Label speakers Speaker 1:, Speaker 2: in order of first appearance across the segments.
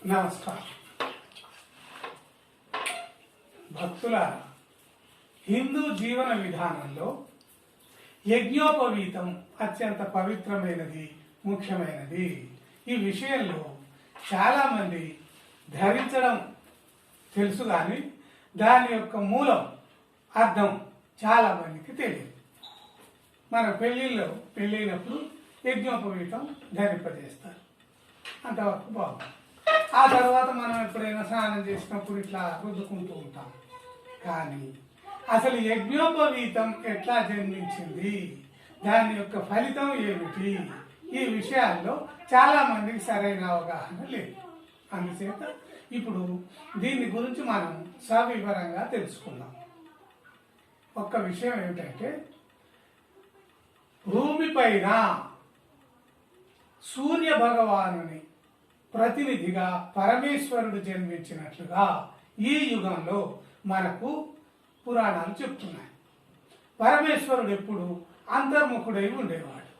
Speaker 1: నమస్కారం భక్తులారా, హిందూ జీవన విధానంలో యజ్ఞోపవీతం అత్యంత పవిత్రమైనది, ముఖ్యమైనది. ఈ విషయంలో చాలామంది ధరించడం తెలుసు, కానీ దాని యొక్క మూలం అర్థం చాలామందికి తెలియదు. మన పెళ్ళైనప్పుడు యజ్ఞోపవీతం ధరింపజేస్తారు, అంతవరకు బాగుంది. ఆ తర్వాత మనం ఎప్పుడైనా స్నానం చేసినప్పుడు ఇట్లా రుద్దుకుంటూ ఉంటాం. కానీ అసలు యజ్ఞోపవీతం ఎట్లా జన్మించింది, దాని యొక్క ఫలితం ఏమిటి, ఈ విషయాల్లో చాలా మందికి సరైన అవగాహన లేదు. అందుచేత ఇప్పుడు దీని గురించి మనం సవివరంగా తెలుసుకుందాం. ఒక్క విషయం ఏమిటంటే, భూమిపైన సూర్య భగవానుని ప్రతినిధిగా పరమేశ్వరుడు జన్మించినట్లుగా ఈ యుగంలో మనకు పురాణాలు చెప్తున్నాయి. పరమేశ్వరుడు ఎప్పుడు అంతర్ముఖుడై ఉండేవాడు,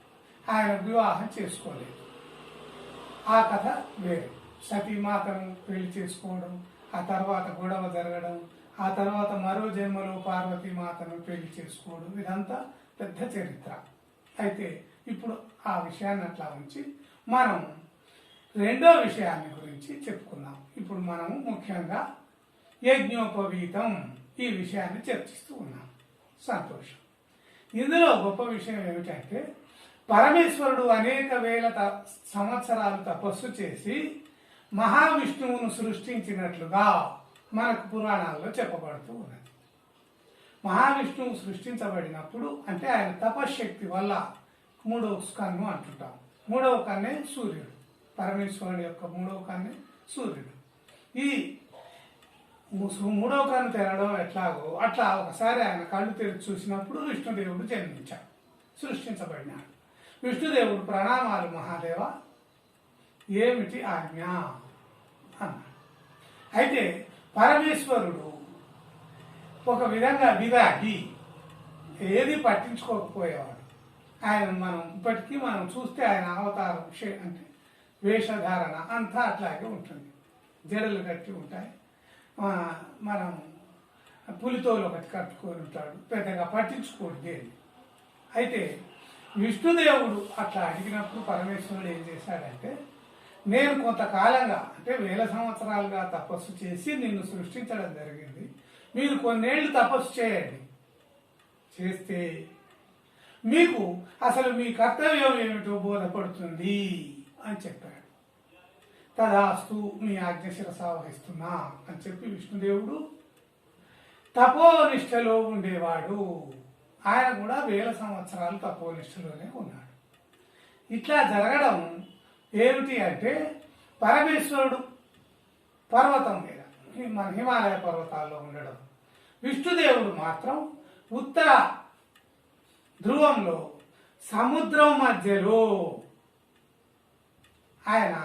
Speaker 1: ఆయన వివాహం చేసుకోలేదు. ఆ కథ వేరు. సతీమాతను పెళ్లి చేసుకోవడం, ఆ తర్వాత గొడవ జరగడం, ఆ తర్వాత మరో జన్మలో పార్వతీమాతను పెళ్లి చేసుకోవడం, ఇదంతా పెద్ద చరిత్ర. అయితే ఇప్పుడు ఆ విషయాన్ని అట్లా ఉంచి మనం రెండో విషయాన్ని గురించి చెప్పుకుందాం. ఇప్పుడు మనము ముఖ్యంగా యజ్ఞోపవీతం ఈ విషయాన్ని చర్చిస్తూ ఉన్నాం. సంతోషం. ఇందులో గొప్ప విషయం ఏమిటంటే, పరమేశ్వరుడు అనేక వేల సంవత్సరాలు తపస్సు చేసి మహావిష్ణువును సృష్టించినట్లుగా మనకు పురాణాల్లో చెప్పబడుతూ ఉన్నది. మహావిష్ణువు సృష్టించబడినప్పుడు అంటే ఆయన తపశ్శక్తి వల్ల మూడవ కన్ను అంటుంటాం. మూడవ కన్నే సూర్యుడు. పరమేశ్వరుని యొక్క మూడవ కన్నే సూర్యుడు. ఈ మూడవ కన్ను తెరడం ఎట్లాగో అట్లా ఒకసారి ఆయన కళ్ళు తెరిచి చూసినప్పుడు విష్ణుదేవుడు జన్మించాడు, సృష్టించబడినాడు. విష్ణుదేవుడు ప్రణామాలు మహాదేవ, ఏమిటి ఆజ్ఞ అన్నాడు. అయితే పరమేశ్వరుడు ఒక విధంగా విరాగి, ఏది పట్టించుకోకపోయేవాడు. ఆయన మనం ఇప్పటికీ మనం చూస్తే ఆయన అవతారం అంటే వేషధారణ అంతా అట్లాగే ఉంటుంది. జడలు కట్టి ఉంటాయి, మనం పులితోలు ఒకటి కట్టుకొని ఉంటాడు, పెద్దగా పట్టించుకోడు దేని. అయితే విష్ణుదేవుడు అట్లా అడిగినప్పుడు పరమేశ్వరుడు ఏం చేశాడంటే, నేను కొంతకాలంగా అంటే 1000 సంవత్సరాలుగా తపస్సు చేసి నిన్ను సృష్టించడం జరిగింది, మీరు కొన్నేళ్లు తపస్సు చేయండి, చేస్తే మీకు అసలు మీ కర్తవ్యం ఏమిటో బోధపడుతుంది అని చెప్పాడు. తదాస్తు, మీ ఆజ్ఞ శిరసా వహిస్తున్నా అని చెప్పి విష్ణుదేవుడు తపోనిష్టలో ఉండేవాడు. ఆయన కూడా 1000 సంవత్సరాలు తపోనిష్టలోనే ఉన్నాడు. ఇట్లా జరగడం ఏమిటి అంటే, పరమేశ్వరుడు పర్వతం మీద, మన హిమాలయ పర్వతాల్లో ఉండడం, విష్ణుదేవుడు మాత్రం ఉత్తర ధ్రువంలో సముద్రం మధ్యలో ఆయన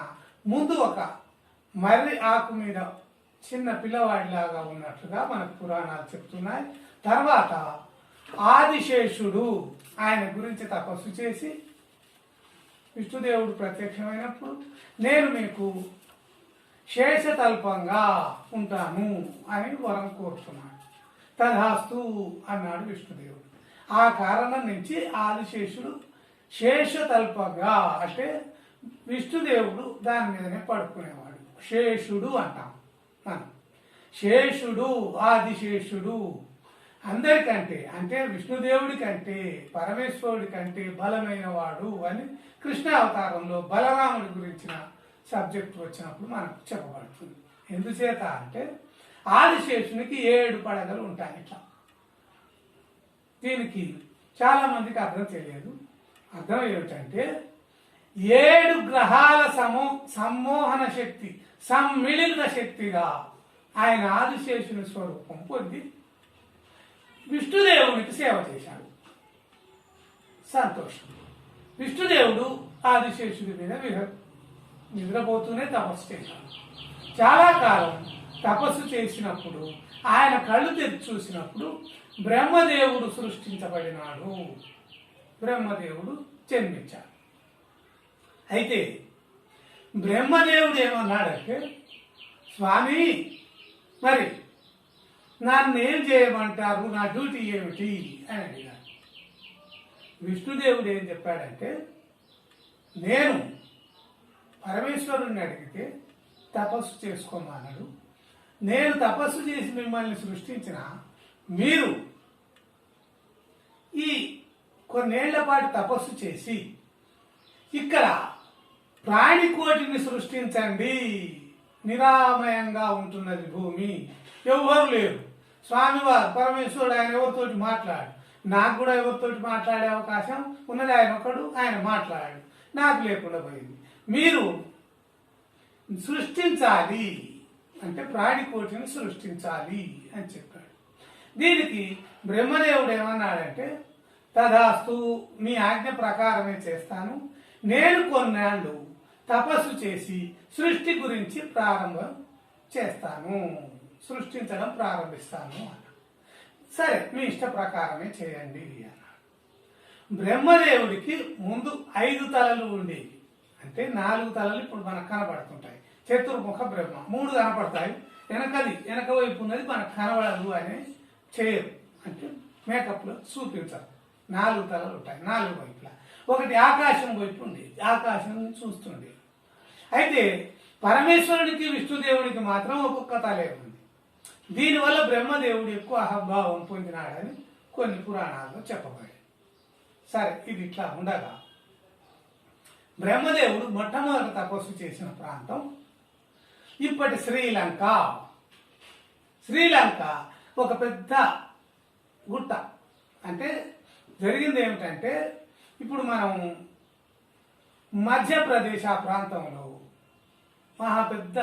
Speaker 1: ముందు ఒక మర్రి ఆకు మీద చిన్న పిల్లవాడిలాగా ఉన్నట్లుగా మనకు పురాణాలు చెప్తున్నాయి. తర్వాత ఆదిశేషుడు ఆయన గురించి తపస్సు చేసి విష్ణుదేవుడు ప్రత్యక్షమైనప్పుడు, నేను మీకు శేషతల్పంగా ఉంటాను అని వరం కోరుతున్నాడు. తదాస్తు అన్నాడు విష్ణుదేవుడు. ఆ కారణం నుంచి ఆదిశేషుడు శేషతల్పంగా అంటే విష్ణుదేవుడు దాని మీదనే పడుకునేవాడు. శేషుడు అంటాం మనం. శేషుడు, ఆదిశేషుడు అందరికంటే అంటే విష్ణుదేవుడి కంటే పరమేశ్వరుడి కంటే బలమైన వాడు అని కృష్ణ అవతారంలో బలరాముడి గురించిన సబ్జెక్ట్ వచ్చినప్పుడు మనకు చెప్పబడుతుంది. ఎందుచేత అంటే ఆదిశేషునికి 7 పడగలు ఉంటాయి. ఇట్లా దీనికి చాలా మందికి అర్థం తెలియదు. అర్థం ఏమిటంటే, 7 గ్రహాల సమ్మోహన శక్తి, సమ్మిళిత శక్తిగా ఆయన ఆదిశేషుని స్వరూపం పొంది విష్ణుదేవునికి సేవ చేశాడు. సంతోషం. విష్ణుదేవుడు ఆదిశేషుడి మీద నిద్రపోతూనే తపస్సు చేశాడు. చాలా కాలం తపస్సు చేసినప్పుడు ఆయన కళ్ళు తెరిచి చూసినప్పుడు బ్రహ్మదేవుడు సృష్టించబడినాడు. బ్రహ్మదేవుడు జన్మించాడు. అయితే బ్రహ్మదేవుడు ఏమన్నాడంటే, స్వామి మరి నన్ను ఏం చేయమంటారు, నా డ్యూటీ ఏమిటి అని అడిగాడు. విష్ణుదేవుడు ఏం చెప్పాడంటే, నేను పరమేశ్వరుణ్ణి అడిగితే తపస్సు చేసుకోమన్నాడు. నేను తపస్సు చేసి మిమ్మల్ని సృష్టించిన మీరు ఈ కొన్నేళ్ల పాటు తపస్సు చేసి ఇక్కడ ప్రాణికోటిని సృష్టించండి. నిరామయంగా ఉంటున్నది భూమి, ఎవరు లేరు. స్వామివారు పరమేశ్వరుడు ఆయన ఎవరితోటి మాట్లాడు, నాకు కూడా ఎవరితోటి మాట్లాడే అవకాశం ఉన్నది. ఆయన ఒకడు, ఆయన మాట్లాడు, నాకు లేకుండా పోయింది. మీరు సృష్టించాలి అంటే ప్రాణికోటిని సృష్టించాలి అని చెప్పాడు. దీనికి బ్రహ్మదేవుడు ఏమన్నాడంటే, తదాస్తు, మీ ఆజ్ఞ ప్రకారమే చేస్తాను. నేను కొన్నాళ్ళు తపస్సు చేసి సృష్టి గురించి ప్రారంభం చేస్తాను, సృష్టించడం ప్రారంభిస్తాను అన్నాడు. సరే, మీ ఇష్ట ప్రకారమే చేయండి అన్నాడు. బ్రహ్మదేవుడికి ముందు 5 తలలు ఉండేవి. అంటే 4 తలలు ఇప్పుడు మనకు కనబడుతుంటాయి. చతుర్ముఖ బ్రహ్మ 3 కనపడతాయి. వెనక వైపు ఉన్నది మనకు కనబడదు అని చేయరు, అంటే మేకప్లో చూపించరు. 4 తలలు ఉంటాయి 4 వైపులా. ఒకటి ఆకాశం వైపు ఉండేది, ఆకాశం చూస్తుండేది. అయితే పరమేశ్వరుడికి విష్ణుదేవుడికి మాత్రం ఒక్కొక్క తలే ఉంది. దీనివల్ల బ్రహ్మదేవుడు ఎక్కువ అహంభావం పొందినాడని కొన్ని పురాణాల్లో చెప్పబడింది. సరే, ఇది ఇట్లా ఉండగా బ్రహ్మదేవుడు మొట్టమొదటి తపస్సు చేసిన ప్రాంతం ఇప్పటి శ్రీలంక. శ్రీలంక ఒక పెద్ద గుట్ట. అంటే జరిగింది ఏమిటంటే, ఇప్పుడు మనం మధ్యప్రదేశ్ ఆ ప్రాంతంలో మహా పెద్ద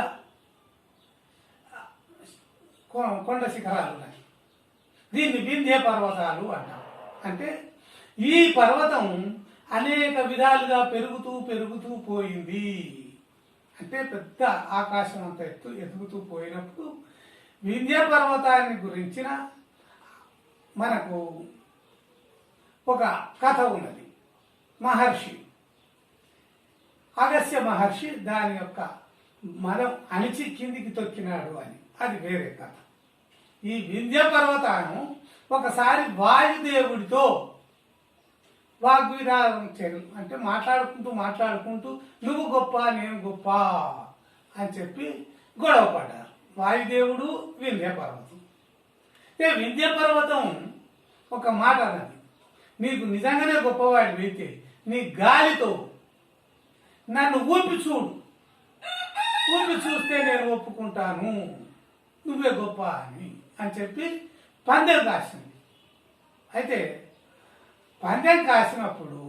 Speaker 1: కొండ శిఖరాలు ఉన్నాయి. దీన్ని వింధ్య పర్వతాలు అంటాం. అంటే ఈ పర్వతం అనేక విధాలుగా పెరుగుతూ పోయింది. అంటే పెద్ద ఆకాశం అంత ఎదుగుతూ పోయినప్పుడు వింధ్య పర్వతాన్ని గురించిన మనకు ఒక కథ ఉన్నది. మహర్షి అగస్త్య మహర్షి దాని యొక్క మనం అణిచి కిందికి తొక్కినాడు అని, అది వేరే కథ. ఈ వింధ్య పర్వతాన్ని ఒకసారి వాయుదేవుడితో వాగ్వివాదం అంటే మాట్లాడుకుంటూ నువ్వు గొప్ప నేను గొప్ప అని చెప్పి గొడవ పడ్డారు వాయుదేవుడు వింధ్య పర్వతం. వింధ్య పర్వతం ఒక మాట అన్నది, నీకు నిజంగానే గొప్పవాడి అయితే నీ గాలితో నన్ను ఊపి చూస్తే నేను ఒప్పుకుంటాను, నువ్వే గొప్ప అని చెప్పి పందెం కాసింది. అయితే పందెం కాసినప్పుడు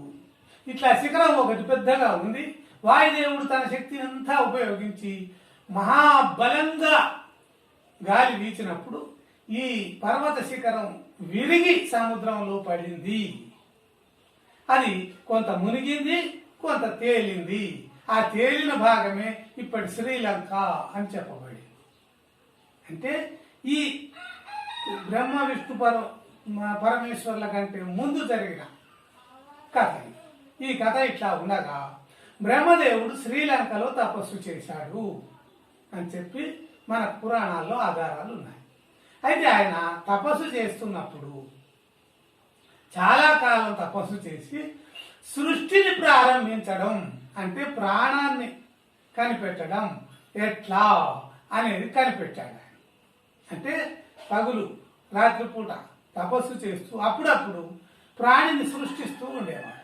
Speaker 1: ఇట్లా శిఖరం ఒకటి పెద్దగా ఉంది. వాయుదేవుడు తన శక్తిని అంతా ఉపయోగించి మహాబలంగా గాలి వీచినప్పుడు ఈ పర్వత శిఖరం విరిగి సముద్రంలో పడింది. అది కొంత మునిగింది, కొంత తేలింది. ఆ తేలిన భాగమే ఇప్పటి శ్రీలంక అని చెప్పబడింది. అంటే ఈ బ్రహ్మ విష్ణు పరమేశ్వర్ల కంటే ముందు జరిగిన కథ. ఈ కథ ఇట్లా ఉండగా బ్రహ్మదేవుడు శ్రీలంకలో తపస్సు చేశాడు అని చెప్పి మన పురాణాల్లో ఆధారాలు ఉన్నాయి. అయితే ఆయన తపస్సు చేస్తున్నప్పుడు చాలా కాలం తపస్సు చేసి సృష్టిని ప్రారంభించడం అంటే ప్రాణాన్ని కనిపెట్టడం ఎట్లా అనేది కనిపెట్టాడు ఆయన. అంటే పగులు రాత్రిపూట తపస్సు చేస్తూ అప్పుడప్పుడు ప్రాణిని సృష్టిస్తూ ఉండేవాడు.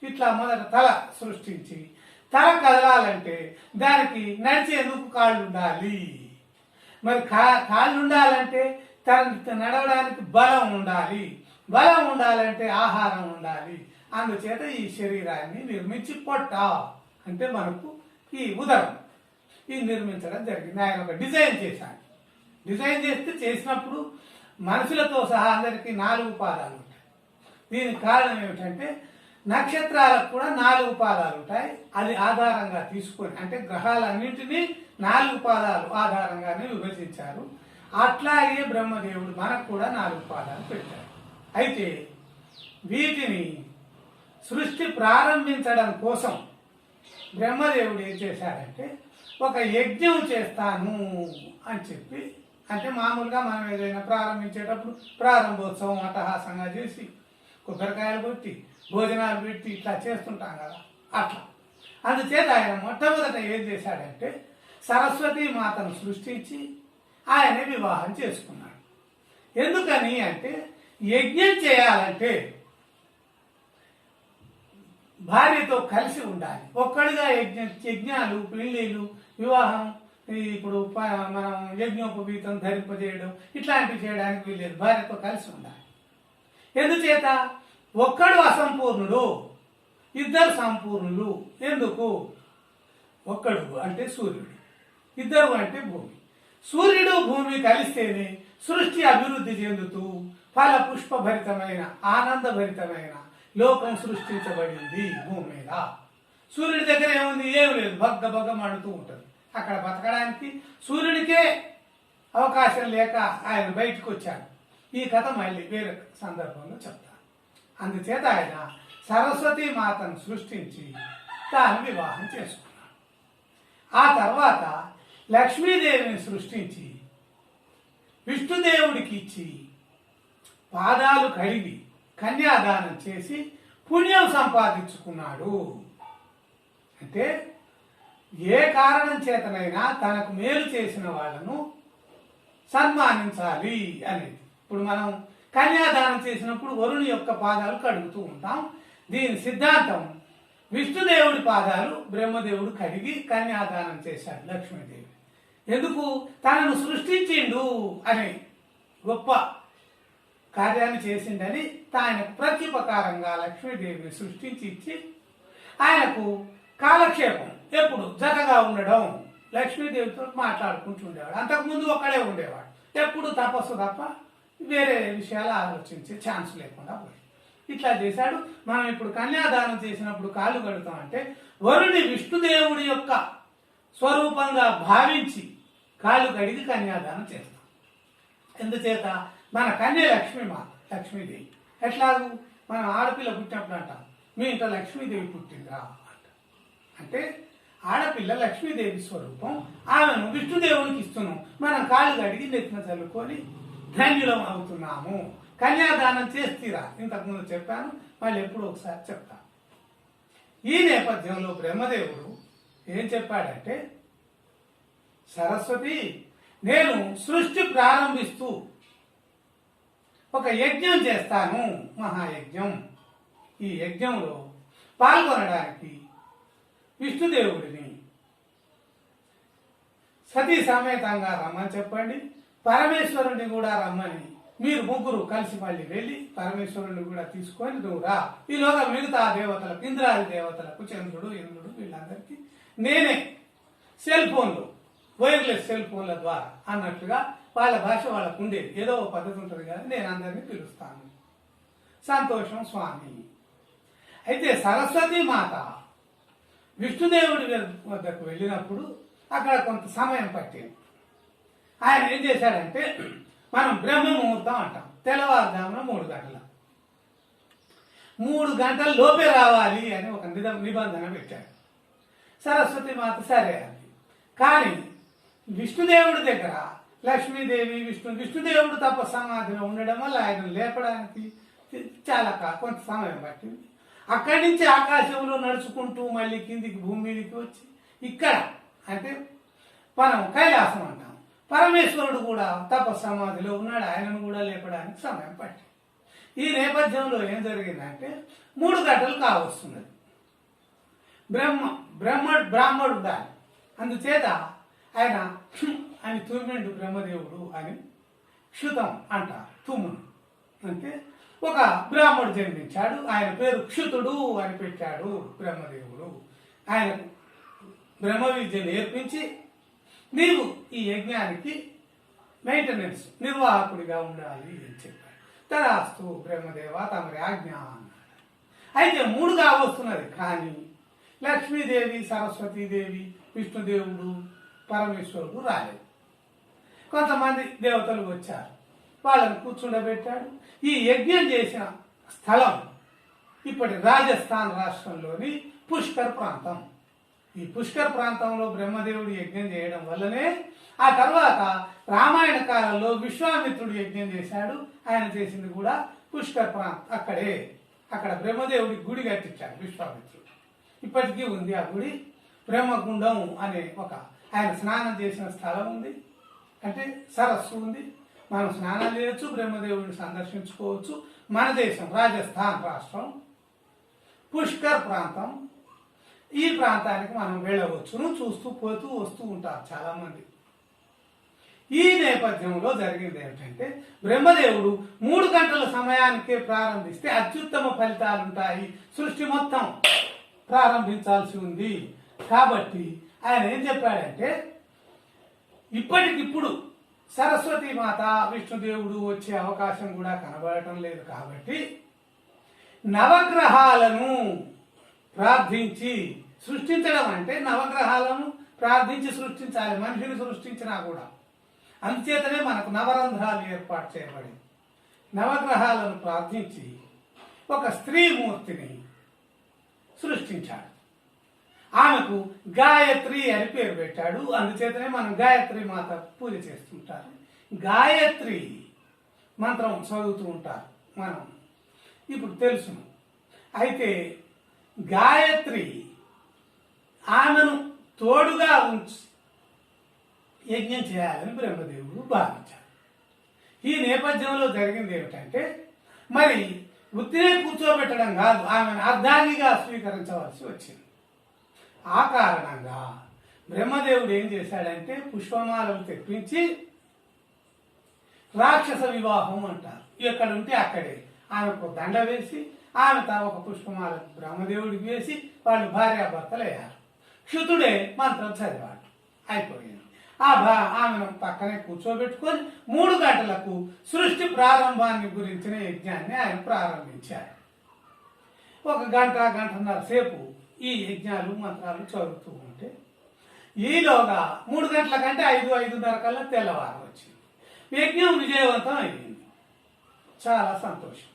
Speaker 1: ఇట్లా మొదట తల సృష్టించి, తల కదలాలంటే దానికి నడిచేందుకు కాళ్ళు ఉండాలి. మరి కాళ్ళు ఉండాలంటే నడవడానికి బలం ఉండాలి. బలం ఉండాలంటే ఆహారం ఉండాలి. అందుచేత ఈ శరీరాన్ని నిర్మించి పొట్ట అంటే మనకు ఈ ఉదరం ఇది నిర్మించడం జరిగింది. ఆయన ఒక డిజైన్ చేశాడు. డిజైన్ చేసినప్పుడు మనుషులతో సహా అందరికీ 4 పాదాలు ఉంటాయి. దీనికి కారణం ఏమిటంటే నక్షత్రాలకు కూడా 4 పాదాలు ఉంటాయి. అది ఆధారంగా తీసుకొని అంటే గ్రహాలన్నింటినీ 4 పాదాలు ఆధారంగానే విభజించారు. అట్లాగే బ్రహ్మదేవుడు మనకు కూడా 4 పాదాలు పెట్టారు. అయితే వీటిని సృష్టి ప్రారంభించడం కోసం బ్రహ్మదేవుడు ఏం చేశాడంటే ఒక యజ్ఞం చేస్తాను అని చెప్పి, అంటే మామూలుగా మనం ఏదైనా ప్రారంభించేటప్పుడు ప్రారంభోత్సవం అట్టహాసంగా చేసి కొబ్బరికాయలు కొట్టి భోజనాలు పెట్టి ఇట్లా చేస్తుంటాం కదా, అట్లా. అందుచేత ఆయన మొట్టమొదట ఏం చేశాడంటే సరస్వతీ మాతను సృష్టించి ఆయనే వివాహం చేసుకున్నాడు. ఎందుకని అంటే యజ్ఞం చేయాలంటే భార్యతో కలిసి ఉండాలి. ఒక్కడిగా యజ్ఞాలు, పెళ్లిళ్ళు, వివాహం, ఇప్పుడు మనం యజ్ఞోపవీతం ధరింపజేయడం ఇట్లాంటివి చేయడానికి వీల్లేదు, భార్యతో కలిసి ఉండాలి. ఎందుచేత ఒక్కడు అసంపూర్ణుడు, ఇద్దరు సంపూర్ణులు. ఎందుకు? ఒక్కడు అంటే సూర్యుడు, ఇద్దరు అంటే భూమి. సూర్యుడు భూమి కలిస్తేనే సృష్టి అభివృద్ధి చెందుతూ ఫల పుష్పభరితమైన ఆనందభరితమైన లోకం సృష్టించబడింది భూమి మీద. సూర్యుడి దగ్గర ఏముంది? ఏం లేదు, బగ్గ బగ్గ మండుతూ ఉంటుంది. అక్కడ బతకడానికి సూర్యుడికే అవకాశం లేక ఆయన బయటకు వచ్చాడు. ఈ కథ మళ్ళీ వేరే సందర్భంలో చెప్తాను. అందుచేత ఆయన సరస్వతీ మాతను సృష్టించి తాను వివాహం చేసుకున్నాడు. ఆ తర్వాత లక్ష్మీదేవిని సృష్టించి విష్ణుదేవుడికి ఇచ్చి పాదాలు కడిగి కన్యాదానం చేసి పుణ్యం సంపాదించుకున్నాడు. అంటే ఏ కారణం చేతనైనా తనకు మేలు చేసిన వాళ్ళను సన్మానించాలి అనేది. ఇప్పుడు మనం కన్యాదానం చేసినప్పుడు వరుణి యొక్క పాదాలు కడుగుతూ ఉంటాం. దీని సిద్ధాంతం విష్ణుదేవుడి పాదాలు బ్రహ్మదేవుడు కడిగి కన్యాదానం చేశాడు లక్ష్మీదేవి. ఎందుకు? తనను సృష్టించిండు అనే గొప్ప కార్యాన్ని చేసిండని ఆయనకు ప్రత్యుపకారంగా లక్ష్మీదేవిని సృష్టించి ఇచ్చి ఆయనకు కాలక్షేపం ఎప్పుడు జతగా ఉండడం, లక్ష్మీదేవితో మాట్లాడుకుంటుండేవాడు. అంతకుముందు ఒక్కడే ఉండేవాడు, ఎప్పుడు తపస్సు తప్ప వేరే విషయాలు ఆలోచించే ఛాన్స్ లేకుండా పోయి ఇట్లా చేశాడు. మనం ఇప్పుడు కన్యాదానం చేసినప్పుడు కాళ్ళు కడుగుతామంటే వరుణి విష్ణుదేవుడి యొక్క స్వరూపంగా భావించి కాళ్ళు కడిగి కన్యాదానం చేస్తాం. ఎందుచేత మన కన్య లక్ష్మీమాత, లక్ష్మీదేవి. ఎట్లాగూ మనం ఆడపిల్ల పుట్టినప్పుడు అంటాం మీ ఇంట్లో లక్ష్మీదేవి పుట్టిందిరా అంట. అంటే ఆడపిల్ల లక్ష్మీదేవి స్వరూపం, ఆమెను విష్ణుదేవునికి ఇస్తున్నాం. మనం కాళ్ళు కడిగి నెత్తిన చల్లుకొని ధన్యులం అవుతున్నాము. కన్యాదానం చేస్తీరా, ఇంతకుముందు చెప్పాను, మళ్ళీ ఎప్పుడు ఒకసారి చెప్తాను. ఈ నేపథ్యంలో బ్రహ్మదేవుడు ఏం చెప్పాడంటే సరస్వతి, నేను సృష్టి ప్రారంభిస్తూ ఒక యజ్ఞం చేస్తాను, మహాయజ్ఞం. ఈ యజ్ఞంలో పాల్గొనడానికి విష్ణుదేవుడిని సతీ సమేతంగా రమ్మని చెప్పండి, పరమేశ్వరుని కూడా రమ్మని మీరు ముగ్గురు కలిసి మళ్ళీ వెళ్ళి పరమేశ్వరుని కూడా తీసుకొని నువ్వు రా. ఈలోగా మిగతా దేవతలకు, ఇంద్రాది దేవతలకు, చంద్రుడు, ఇంద్రుడు, వీళ్ళందరికీ నేనే సెల్ ఫోన్లు, వైర్లెస్ సెల్ ఫోన్ల ద్వారా అన్నట్లుగా వాళ్ళ భాష వాళ్ళకు ఉండేది, ఏదో ఒక పద్ధతి ఉంటుంది కదా, నేను అందరినీ పిలుస్తాను. సంతోషం స్వామి. అయితే సరస్వతీ మాత విష్ణుదేవుడి వద్దకు వెళ్ళినప్పుడు అక్కడ కొంత సమయం పట్టింది. ఆయన ఏం చేశాడంటే మనం బ్రహ్మ ముహూర్తం అంటాం, తెల్లవారుజామున 3 గంటల 3 గంటల లోపే రావాలి అని ఒక నిబంధన పెట్టాడు. సరస్వతి మాత సరే అంది. కానీ విష్ణుదేవుడి దగ్గర లక్ష్మీదేవి, విష్ణుదేవుడు తప్ప సమాధిలో ఉండడం వల్ల ఆయన లేపడానికి చాలా కొంత సమయం పట్టింది. అక్కడి నుంచి ఆకాశంలో నడుచుకుంటూ మళ్ళీ కిందికి భూమి మీదకి వచ్చి ఇక్కడ అంటే మనం కైలాసం అంటాం, పరమేశ్వరుడు కూడా తప సమాధిలో ఉన్నాడు, ఆయనను కూడా లేపడానికి సమయం పట్టింది. ఈ నేపథ్యంలో ఏం జరిగిందంటే 3 గంటలు కావస్తున్నది. బ్రాహ్మడు దాని అందుచేత ఆయన అని తుమ్మిండు బ్రహ్మదేవుడు అని క్షుతం అంటారు. తుమ్మును అంటే ఒక బ్రాహ్మడు జన్మించాడు, ఆయన పేరు క్షుతుడు అని పెట్టాడు బ్రహ్మదేవుడు. ఆయన బ్రహ్మ విద్య నేర్పించి నీవు ఈ యజ్ఞానికి మెయింటెనెన్స్ నిర్వాహకుడిగా ఉండాలి అని చెప్పాడు. తదాస్తు బ్రహ్మదేవ తమరి ఆజ్ఞ అన్నాడు. అయితే 3గా వస్తున్నది, కానీ లక్ష్మీదేవి, సరస్వతీదేవి, విష్ణుదేవుడు, పరమేశ్వరుడు రాలేదు. కొంతమంది దేవతలు వచ్చారు, వాళ్ళని కూర్చుండబెట్టాడు. ఈ యజ్ఞం చేసిన స్థలం ఇప్పటి రాజస్థాన్ రాష్ట్రంలోని పుష్కర్ ప్రాంతం. ఈ పుష్కర్ ప్రాంతంలో బ్రహ్మదేవుడు యజ్ఞం చేయడం వల్లనే ఆ తర్వాత రామాయణ కాలంలో విశ్వామిత్రుడు యజ్ఞం చేశాడు. ఆయన చేసింది కూడా పుష్కర్ ప్రాంతం. అక్కడ బ్రహ్మదేవుడి గుడి కట్టించాడు విశ్వామిత్రుడు. ఇప్పటికీ ఉంది ఆ గుడి. బ్రహ్మగుండం అనే ఆయన స్నానం చేసిన స్థలం ఉంది, అంటే సరస్సు ఉంది. మనం స్నానం చేయొచ్చు, బ్రహ్మదేవుడిని సందర్శించుకోవచ్చు. మన దేశం రాజస్థాన్ రాష్ట్రం పుష్కర్ ప్రాంతం. ఈ ప్రాంతానికి మనం వెళ్ళవచ్చును. చూస్తూ పోతూ వస్తూ ఉంటారు చాలా మంది. ఈ నేపథ్యంలో జరిగింది ఏమిటంటే, బ్రహ్మదేవుడు 3 గంటల సమయానికే ప్రారంభిస్తే అత్యుత్తమ ఫలితాలు ఉంటాయి, సృష్టి మొత్తం ప్రారంభించాల్సి ఉంది. కాబట్టి ఆయన ఏం చెప్పాడంటే, ఇప్పటికిప్పుడు సరస్వతి మాత విష్ణుదేవుడు వచ్చే అవకాశం కూడా కనబడటం లేదు. కాబట్టి నవగ్రహాలను ప్రార్థించి సృష్టించడం అంటే నవగ్రహాలను ప్రార్థించి సృష్టించాలి. మనిషిని సృష్టించినా కూడా అందుచేతనే మనకు నవరంధ్రాలు ఏర్పాటు చేయబడింది. నవగ్రహాలను ప్రార్థించి ఒక స్త్రీమూర్తిని సృష్టించాడు. ఆమెకు గాయత్రి అని పేరు పెట్టాడు. అందుచేతనే మనం గాయత్రి మాత పూజ చేస్తుంటారు. గాయత్రి మంత్రం చదువుతూ ఉంటారు మనం, ఇప్పుడు తెలుసును. అయితే గాయత్రి ఆమెను తోడుగా ఉంచి యజ్ఞం చేయాలని బ్రహ్మదేవుడు భావించాడు. ఈ నేపథ్యంలో జరిగింది ఏమిటంటే, మరి ఉత్తినే కూర్చోబెట్టడం కాదు, ఆమెను అర్ధాంగిగా స్వీకరించవలసి వచ్చింది. ఆ కారణంగా బ్రహ్మదేవుడు ఏం చేశాడంటే, పుష్పమాలను తెప్పించి రాక్షస వివాహం అంటారు. ఎక్కడుంటే అక్కడే ఆమెకు దండ వేసి ఆమె ఒక పుష్పమాల బ్రహ్మదేవుడికి వేసి వాళ్ళు భార్యాభర్తలు అయ్యారు. క్షుతుడే మంత్రం చదివాడు. అయిపోయింది. ఆమెను పక్కనే కూర్చోబెట్టుకొని 3 గంటలకు సృష్టి ప్రారంభాన్ని గురించిన యజ్ఞాన్ని ఆయన ప్రారంభించారు. 1 గంట, గంటన్నర సేపు ఈ యజ్ఞాలు మంత్రాలు చదువుతూ ఉంటే, ఈలోగా 3 గంటల కంటే 5-5:30 కల్లా తెల్లవారు వచ్చింది. యజ్ఞం విజయవంతం అయింది. చాలా సంతోషం.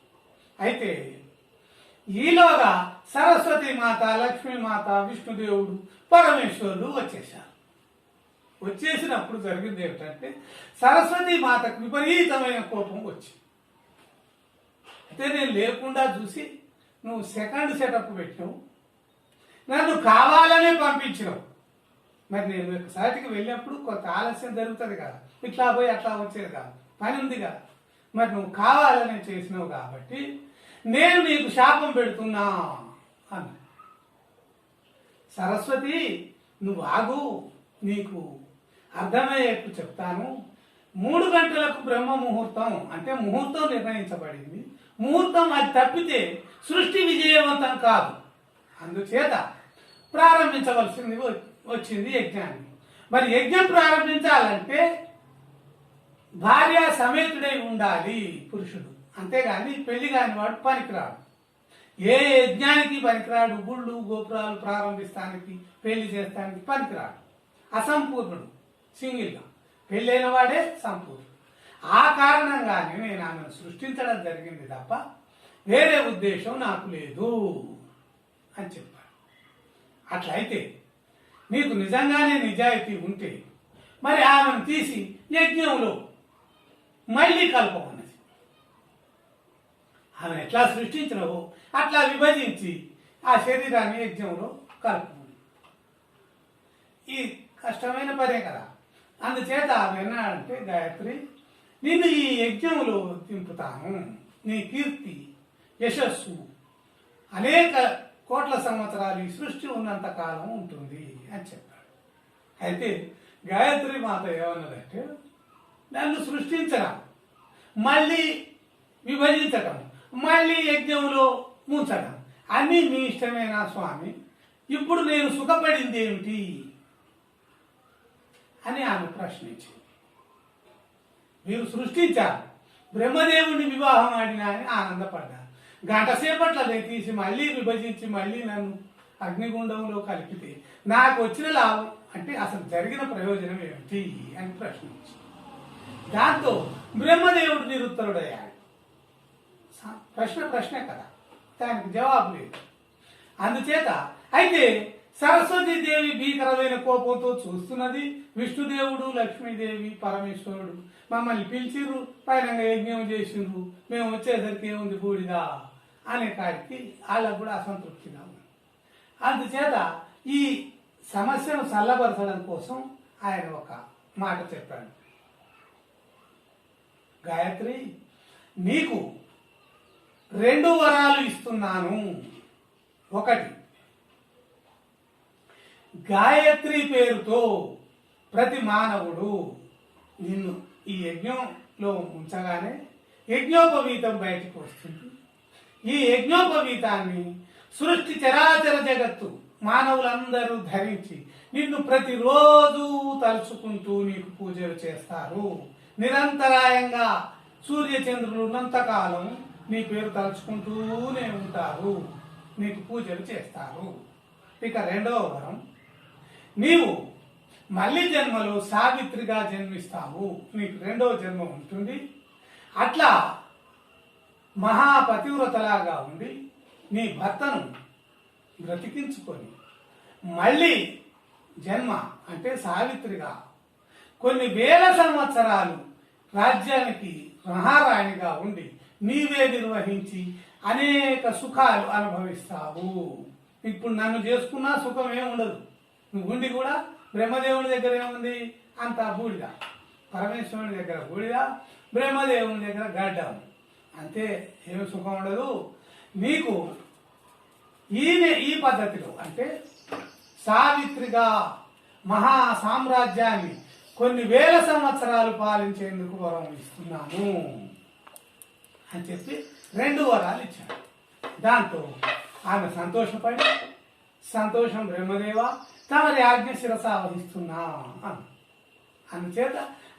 Speaker 1: అయితే ఈలోగా సరస్వతి మాత, లక్ష్మీమాత, విష్ణుదేవుడు, పరమేశ్వరుడు వచ్చేశారు. వచ్చేసినప్పుడు జరిగింది ఏమిటంటే, సరస్వతి మాతకు విపరీతమైన కోపం వచ్చింది. అయితే నేను లేకుండా చూసి నువ్వు సెకండ్ సెటప్ పెట్టినావు, నన్ను కావాలనే పంపించినావు. మరి నేను ఒకసారికి వెళ్ళినప్పుడు కొంత ఆలస్యం జరుగుతుంది కదా, ఇట్లా పోయి అట్లా వచ్చేది కాదు, పని ఉంది కదా. మరి నువ్వు కావాలనే చేసినావు కాబట్టి నేను నీకు శాపం పెడుతున్నా అన్న. సరస్వతి, నువ్వు ఆగు, నీకు అర్థమయ్యేట్టు చెప్తాను. 3 గంటలకు బ్రహ్మ ముహూర్తం, అంటే ముహూర్తం నిర్ణయించబడింది. ముహూర్తం అది తప్పితే సృష్టి విజయవంతం కాదు. అందుచేత ప్రారంభించవలసింది వచ్చింది యజ్ఞాన్ని. మరి యజ్ఞం ప్రారంభించాలంటే భార్య సమేతుడై ఉండాలి పురుషుడు, అంతేగాని పెళ్లి కాని వాడు పనికిరాడు. ఏ యజ్ఞానికి పనికిరాడు. గుళ్ళు గోపురాలు ప్రారంభిస్తానికి, పెళ్లి చేస్తానికి పనికిరాడు. అసంపూర్ణుడు, సింగిల్గా. పెళ్ళైన వాడే సంపూర్ణుడు. ఆ కారణంగానే నేను ఆమెను సృష్టించడం జరిగింది తప్ప వేరే ఉద్దేశం నాకు లేదు అని చెప్పాడు. అట్లయితే నీకు నిజంగానే నిజాయితీ ఉంటే మరి ఆమెను తీసి యజ్ఞంలో మళ్ళీ కలపమన్నది. ఆమె ఎట్లా సృష్టించినవో అట్లా విభజించి ఆ శరీరాన్ని యజ్ఞంలో కలుపుకుంది. ఈ కష్టమైన పనే కదా. అందుచేత ఆమె ఎన్నాడంటే, గాయత్రి, నిన్ను ఈ యజ్ఞంలో దింపుతాను, నీ కీర్తి యశస్సు అనేక కోట్ల సంవత్సరాలు ఈ సృష్టి ఉన్నంత కాలం ఉంటుంది అని చెప్పాడు. అయితే గాయత్రి మాత ఏమన్నదంటే, నన్ను సృష్టించడం, మళ్ళీ విభజించటం, మళ్ళీ యజ్ఞంలో ముంచడం అన్నీ మీ ఇష్టమేనా స్వామి? ఇప్పుడు నేను సుఖపడింది ఏమిటి అని ఆమె ప్రశ్నించింది. మీరు సృష్టించారు, బ్రహ్మదేవుడిని వివాహం ఆడినా అని ఆనందపడ్డారు. గంట సేపట్లో తీసి మళ్ళీ విభజించి మళ్ళీ నన్ను అగ్నిగుండంలో కలిపితే నాకు వచ్చిన లాభం అంటే అసలు జరిగిన ప్రయోజనం ఏమిటి అని ప్రశ్నించి, దాంతో బ్రహ్మదేవుడు నిరుత్తరుడయ్యాడు. ప్రశ్నే కదా, దానికి జవాబు లేదు. అందుచేత అయితే సరస్వతీదేవి భీకరమైన కోపంతో చూస్తున్నది. విష్ణుదేవుడు, లక్ష్మీదేవి, పరమేశ్వరుడు మమ్మల్ని పిలిచిర్రు, పైన యజ్ఞం చేసిండ్రు, మేము వచ్చేసరికి ఏముంది బూడిదా అనే కాడికి వాళ్ళకు కూడా అసంతృప్తిగా ఉంది. అందుచేత ఈ సమస్యను చల్లబరచడం కోసం ఆయన ఒక మాట చెప్పాడు. గాయత్రి, నీకు 2 వరాలు ఇస్తున్నాను. ఒకటి, గాయత్రి పేరుతో ప్రతి మానవుడు నిన్ను ఈ యజ్ఞంలో ఉంచగానే యజ్ఞోపవీతం బయటకు వస్తుంది. ఈ యజ్ఞోపవీతాన్ని సృష్టి చరాచర జగత్తు మానవులందరూ ధరించి నిన్ను ప్రతిరోజు తలుచుకుంటూ నీకు పూజలు చేస్తారు. నిరంతరాయంగా సూర్యచంద్రులు ఉన్నంతకాలం నీ పేరు తలుచుకుంటూనే ఉంటారు, నీకు పూజలు చేస్తారు. ఇక 2వ వరం, నీవు మళ్ళీ జన్మలో సావిత్రిగా జన్మిస్తావు, నీకు 2వ జన్మ ఉంటుంది. అట్లా మహాపతివ్రతలాగా ఉండి నీ భర్తను బ్రతికించుకొని మళ్ళీ జన్మ అంటే సావిత్రిగా కొన్ని వేల సంవత్సరాలు రాజ్యానికి మహారాణిగా ఉండి నీవే నిర్వహించి అనేక సుఖాలు అనుభవిస్తావు. ఇప్పుడు నన్ను చేసుకున్నా సుఖం ఏముండదు. నువ్వు ఉండి కూడా బ్రహ్మదేవుని దగ్గర ఏముంది, అంత బూడిద. పరమేశ్వరుని దగ్గర బూడిద, బ్రహ్మదేవుని దగ్గర గడ్డ, అంతే. ఏమి సుఖం ఉండదు నీకు. ఈ పద్ధతిలో అంటే సావిత్రిగా మహా సామ్రాజ్యాన్ని కొన్ని వేల సంవత్సరాలు పాలించేందుకు వరం ఇస్తున్నాను అని చెప్పి 2 వరాలు ఇచ్చాడు. దాంతో ఆమె సంతోషపడి, సంతోషం బ్రహ్మదేవ, తమరి ఆజ్ఞ శిరస వహిస్తున్నా అందుచేత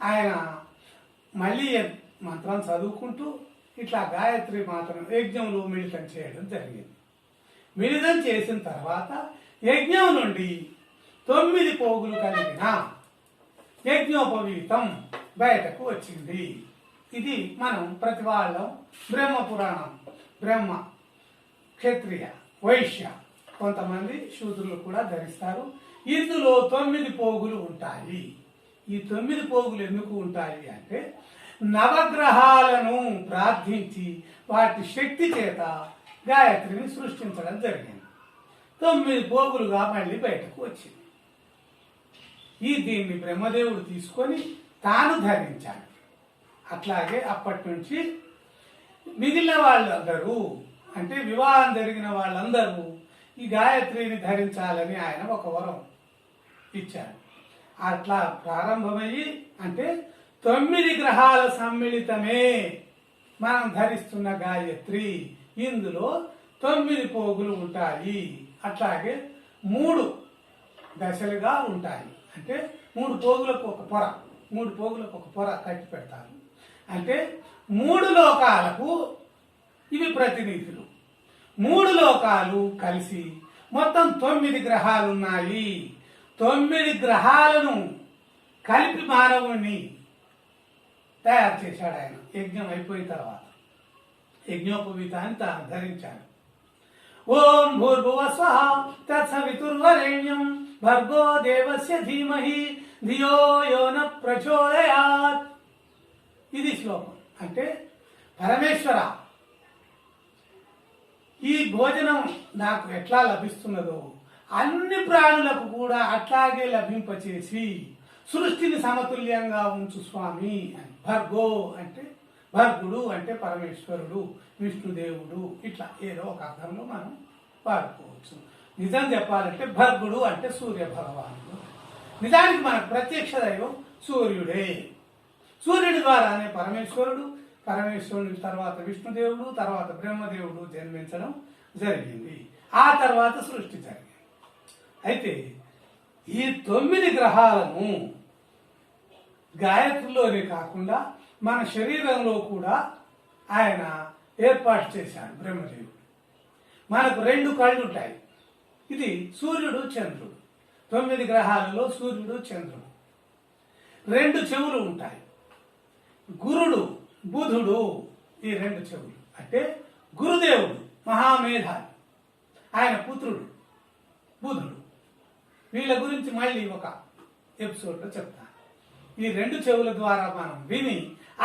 Speaker 1: ఆయన మళ్ళీ మంత్రం చదువుకుంటూ ఇట్లా గాయత్రి మాత్రం యజ్ఞంలో మిళితం చేయడం జరిగింది. మిళితం చేసిన తర్వాత యజ్ఞం నుండి 9 పోగులు కలిగిన యజ్ఞోపవీతం బయటకు వచ్చింది. ఇది మనం ప్రతి వాళ్ళం బ్రహ్మ పురాణం, బ్రహ్మ, క్షత్రియ, వైశ్య, కొంతమంది శూద్రులు కూడా ధరిస్తారు. ఇందులో 9 పోగులు ఉంటాయి. ఈ 9 పోగులు ఎందుకు ఉంటాయి అంటే నవగ్రహాలను ప్రార్థించి వాటి శక్తి చేత గాయత్రిని సృష్టించడం జరిగింది. 9 పోగులుగా మళ్ళీ బయటకు వచ్చింది. దీన్ని బ్రహ్మదేవుడు తీసుకొని తాను ధరించాడు. అట్లాగే అప్పటి నుంచి మిగిలిన వాళ్ళందరూ అంటే వివాహం జరిగిన వాళ్ళందరూ ఈ గాయత్రిని ధరించాలని ఆయన ఒక వరం ఇచ్చాడు. అట్లా ప్రారంభమయ్యి అంటే 9 గ్రహాల సమ్మిళితమే మనం ధరిస్తున్న గాయత్రి. ఇందులో 9 పోగులు ఉంటాయి. అట్లాగే 3 దశలుగా ఉంటాయి. అంటే 3 పోగులకు ఒక పొర, 3 పోగులకు ఒక పొర కట్టి పెడతారు. అంటే 3 లోకాలకు ఇవి ప్రతినిధులు. 3 లోకాలు కలిసి మొత్తం 9 గ్రహాలు ఉన్నాయి. 9 గ్రహాలను కలిపి మానవుణ్ణి తయారు చేశాడు ఆయన. యజ్ఞం అయిపోయిన తర్వాత యజ్ఞోపవీతాన్ని తాను ధరించాడు. ఓం భూర్భువస్వః తత్సవితుర్వరేణ్యం భర్గో దేవస్య ధీమహి ధియో యో న ప్రచోదయాత్. ఇది శ్లోకం. అంటే పరమేశ్వర, ఈ భోజనం నాకు ఎట్లా లభిస్తున్నదో అన్ని ప్రాణులకు కూడా అట్లాగే లభింపచేసి సృష్టిని సమతుల్యంగా ఉంచు స్వామి అని. భర్గో అంటే భర్గుడు అంటే పరమేశ్వరుడు, విష్ణుదేవుడు, ఇట్లా ఏదో ఒక అర్థంలో మనం వాడుకోవచ్చు. నిజం చెప్పాలంటే భర్గుడు అంటే సూర్య భగవానుడు. నిజానికి మనకు ప్రత్యక్ష దైవం సూర్యుడే. సూర్యుడి ద్వారానే పరమేశ్వరుడు, పరమేశ్వరుడి తర్వాత విష్ణుదేవుడు, తర్వాత బ్రహ్మదేవుడు జన్మించడం జరిగింది. ఆ తర్వాత సృష్టి జరిగింది. అయితే ఈ 9 గ్రహాలను గాయత్రిలోనే కాకుండా మన శరీరంలో కూడా ఆయన ఏర్పాటు చేశాడు బ్రహ్మదేవుడు. మనకు 2 కళ్ళు ఉంటాయి. ఇది సూర్యుడు, చంద్రుడు. 9 గ్రహాలలో సూర్యుడు, చంద్రుడు. 2 చెవులు ఉంటాయి. గురుడు, బుధుడు, ఈ 2 చెవులు. అంటే గురుదేవుడు మహామేధావి, ఆయన పుత్రుడు బుధుడు. వీళ్ళ గురించి మళ్ళీ ఒక ఎపిసోడ్లో చెప్తాను. ఈ రెండు చెవుల ద్వారా మనం విని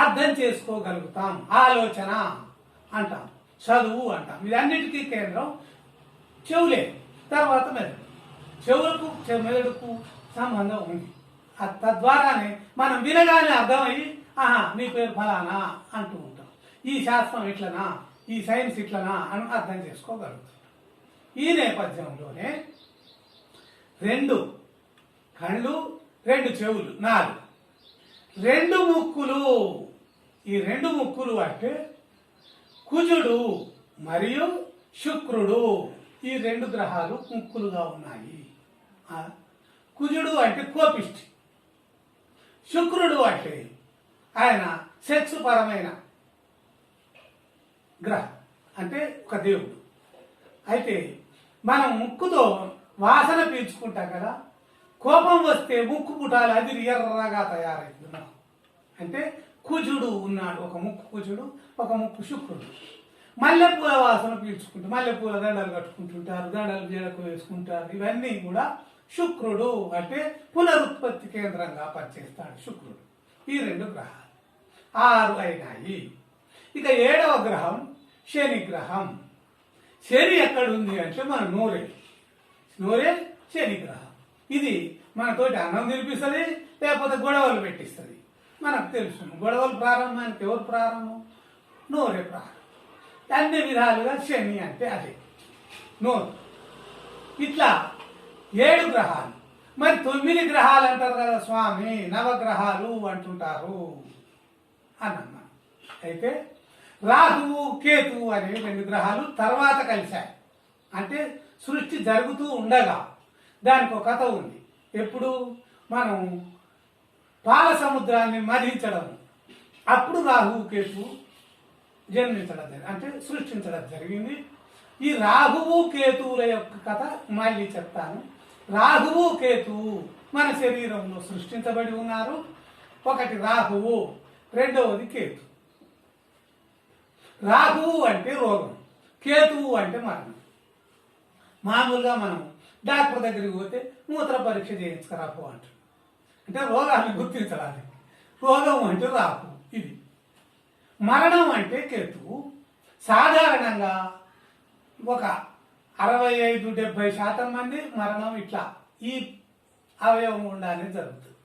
Speaker 1: అర్థం చేసుకోగలుగుతాం. ఆలోచన అంటాం, చదువు అంటాం. ఇదన్నిటికీ కేంద్రం చెవులే. తర్వాత మెదడు. చెవులకు మెదడుకు సంబంధం ఉంది. తద్వారానే మనం వినగానే అర్థమయ్యి ఆహా నీ పేరు ఫలానా అంటూ ఉంటాం. ఈ శాస్త్రం ఇట్లనా, ఈ సైన్స్ ఇట్లనా అని అర్థం చేసుకోగలుగుతాం. ఈ నేపథ్యంలోనే 2 కళ్ళు, 2 చెవులు, 4, 2 ముక్కులు. ఈ 2 ముక్కులు అంటే కుజుడు మరియు శుక్రుడు. ఈ 2 గ్రహాలు ముక్కులుగా ఉన్నాయి. కుజుడు అంటే కోపిష్టి, శుక్రుడు అంటే ఆయన సెక్స్ పరమైన గ్రహం, అంటే ఒక దేవుడు. అయితే మనం ముక్కుతో వాసన పీల్చుకుంటాం కదా, కోపం వస్తే ముక్కు పుటాలు అది ఎర్రగా తయారైంది మనం. అంటే కుజుడు ఉన్నాడు, ఒక ముక్కు కుజుడు, ఒక ముక్కు శుక్రుడు. మల్లెపూల వాసన పీల్చుకుంటారు, మల్లెపూల దండలు కట్టుకుంటుంటారు, దండలు జడకు వేసుకుంటారు. ఇవన్నీ కూడా శుక్రుడు అంటే పునరుత్పత్తి కేంద్రంగా పనిచేస్తాడు శుక్రుడు. ఈ 2 గ్రహాలు 6 అయినాయి. ఇక 7వ గ్రహం శని గ్రహం. శని ఎక్కడుంది అంటే మన నోరే శని గ్రహం. ఇది మనతోటి అన్నం తినిపిస్తుంది, లేకపోతే గొడవలు పెట్టిస్తుంది. మనకు తెలుసు గొడవలు ప్రారంభానికి ఎవరు ప్రారంభం? నోరే ప్రారంభం. అన్ని విధాలుగా శని అంటే అదే నోరు. ఇట్లా 7 గ్రహాలు. మరి 9 గ్రహాలు అంటారు కదా స్వామి, నవగ్రహాలు అంటుంటారు అన్నమాట. అయితే రాహువు కేతువు అనే 2 గ్రహాలు తర్వాత కలిశాయి. అంటే సృష్టి జరుగుతూ ఉండగా దానికి ఒక కథ ఉంది. ఎప్పుడు మనం పాల సముద్రాన్ని మధించడం, అప్పుడు రాహువు కేతువు జన్మించడం జరిగింది, అంటే సృష్టించడం జరిగింది. ఈ రాహువు కేతువుల యొక్క కథ మళ్ళీ చెప్తాను. రాహువు కేతువు మన శరీరంలో సృష్టించబడి ఉన్నారు. ఒకటి రాహువు, రెండవది కేతు. రాహువు అంటే రోగం, కేతువు అంటే మరణం. మామూలుగా మనం డాక్టర్ దగ్గరికి పోతే మూత్ర పరీక్ష చేయించుకురాపో అంటారు. అంటే రోగాన్ని గుర్తించడానికి. రోగం అంటే రాహు, ఇది. మరణం అంటే కేతువు. సాధారణంగా ఒక 65-70% మంది మరణం ఇట్లా ఈ అవయవం ఉండాలని జరుగుతుంది.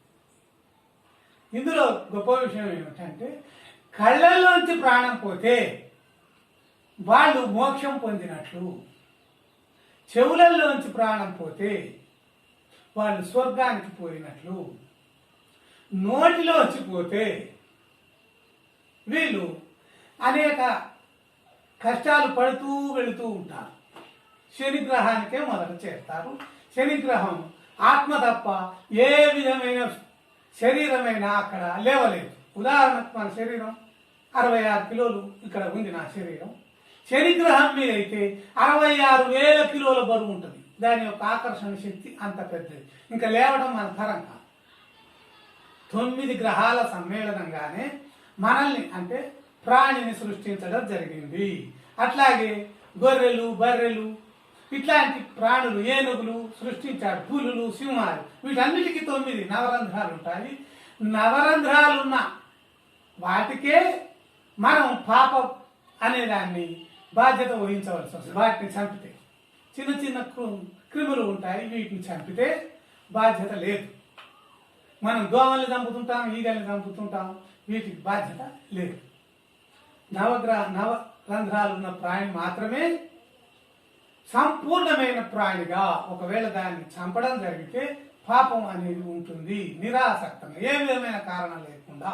Speaker 1: ఇందులో గొప్ప విషయం ఏమిటంటే కళ్ళల్లోంచి ప్రాణం పోతే వాళ్ళు మోక్షం పొందినట్లు, చెవులల్లోంచి ప్రాణం పోతే వాళ్ళు స్వర్గానికి పోయినట్లు, నోటిలోంచి పోతే వీళ్ళు అనేక కష్టాలు పడుతూ వెళుతూ ఉంటారు. శనిగ్రహానికే మొదట చేస్తారు. శనిగ్రహం ఆత్మ తప్ప ఏ విధమైన శరీరమైనా అక్కడ లేవలేదు. ఉదాహరణకు మన శరీరం 66 కిలోలు ఇక్కడ ఉంది. నా శరీరం శనిగ్రహం మీద అయితే 66,000 కిలోల బరువు ఉంటుంది. దాని యొక్క ఆకర్షణ శక్తి అంత పెద్దది. ఇంకా లేవడం మన తరం కాదు. 9 గ్రహాల సమ్మేళనంగానే మనల్ని అంటే ప్రాణిని సృష్టించడం జరిగింది. అట్లాగే గొర్రెలు, బర్రెలు ఇట్లాంటి ప్రాణులు, ఏనుగులు సృష్టించాడు. పులులు, సింహాలు, వీటన్నిటికీ 9 నవరంధ్రాలు ఉంటాయి. నవరంధ్రాలున్న వాటికే మనం పాపం అనేదాన్ని బాధ్యత వహించవలసి వస్తుంది. వాటిని చంపితే చిన్న చిన్న క్రిములు ఉంటాయి, వీటిని చంపితే బాధ్యత లేదు. మనం దోమల్ని చంపుతుంటాం, ఈగల్ని చంపుతుంటాం, వీటికి బాధ్యత లేదు. నవరంధ్రాలు ఉన్న ప్రాణి మాత్రమే సంపూర్ణమైన ప్రాణిగా. ఒకవేళ దాన్ని చంపడం జరిగితే పాపం అనేది ఉంటుంది నిరాసక్తంగా, ఏ విధమైన కారణం లేకుండా.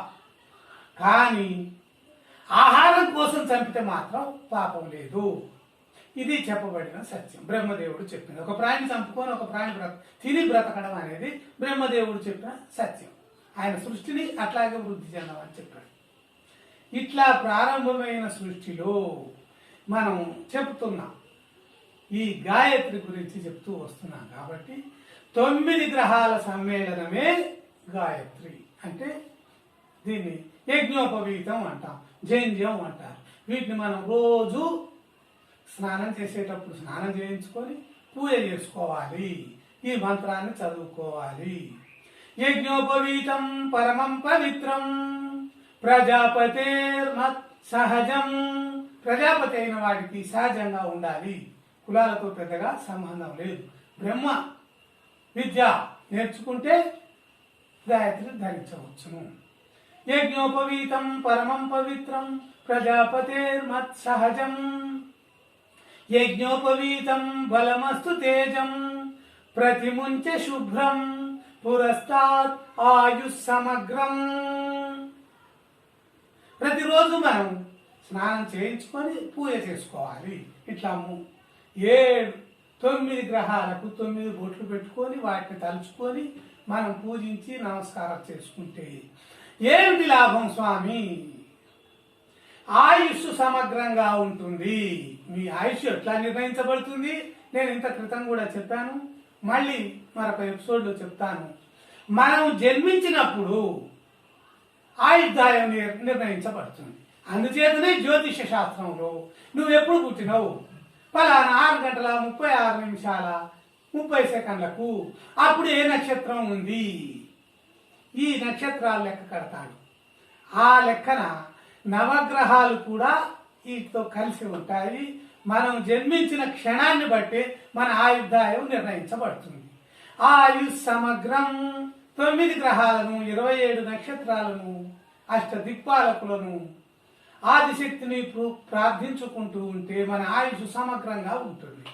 Speaker 1: కానీ ఆహారం కోసం చంపితే మాత్రం పాపం లేదు. ఇది చెప్పబడిన సత్యం. బ్రహ్మదేవుడు చెప్పింది. ఒక ప్రాణి చంపుకొని ఒక ప్రాణి తిని బ్రతకడం అనేది బ్రహ్మదేవుడు చెప్పిన సత్యం. ఆయన సృష్టిని అట్లాగే వృద్ధి చెందమని చెప్పాడు. ఇట్లా ప్రారంభమైన సృష్టిలో మనం చెప్తున్నాం, ఈ గాయత్రి గురించి చెప్తూ వస్తున్నాం. కాబట్టి 9 గ్రహాల సమ్మేళనమే గాయత్రి. అంటే దీన్ని యజ్ఞోపవీతం అంటాం, జైన్యం అంటారు. వీటిని మనం రోజు స్నానం చేసేటప్పుడు స్నానం చేయించుకొని పూజ చేసుకోవాలి. ఈ మంత్రాన్ని చదువుకోవాలి. యజ్ఞోపవీతం పరమం పవిత్రం ప్రజాపతేర్మత్ సహజం. ప్రజాపతి అయిన వాడికి సహజంగా ఉండాలి. కులాలతో పెద్దగా సంబంధం లేదు. బ్రహ్మ విద్య నేర్చుకుంటే గాయత్రి ధరించవచ్చును. యజ్ఞోపవీతం పరమం పవిత్రం ప్రజాపతేర్మత్ సహజం. యజ్ఞోపవీతం బలమస్తు తేజం ప్రతిముంచ శుభ్రం పురస్తాత్ ఆయుష్ సమగ్రం. ప్రతిరోజు మనం స్నానం చేయించుకొని పూజ చేసుకోవాలి. ఇట్లా 9 గ్రహాలకు 9 బొట్లు పెట్టుకొని వాటిని తలుచుకొని మనం పూజించి నమస్కారం చేసుకుంటే ఏమిటి లాభం స్వామి? ఆయుష్ సమగ్రంగా ఉంటుంది. మీ ఆయుష్ ఎట్లా నిర్ణయించబడుతుంది? నేను ఇంత క్రితం కూడా చెప్పాను, మళ్ళీ మరొక ఎపిసోడ్లో చెప్తాను. మనం జన్మించినప్పుడు ఆయుర్దాయం నిర్ణయించబడుతుంది. అందుచేతనే జ్యోతిష శాస్త్రంలో నువ్వు ఎప్పుడు పుట్టినవు, ఫలానా 6:36:30 అప్పుడు ఏ నక్షత్రం ఉంది, ఈ నక్షత్రాలు లెక్క కడతాడు. ఆ లెక్కన నవగ్రహాలు కూడా వీటితో కలిసి ఉంటాయి. మనం జన్మించిన క్షణాన్ని బట్టి మన ఆయుర్దాయం నిర్ణయించబడుతుంది. ఆయుష్ సమగ్రం 9 గ్రహాలను 27 నక్షత్రాలను అష్టదిక్పాలకులను ఆదిశక్తిని ప్రార్థించుకుంటూ ఉంటే మన ఆయుష్ సమగ్రంగా ఉంటుంది.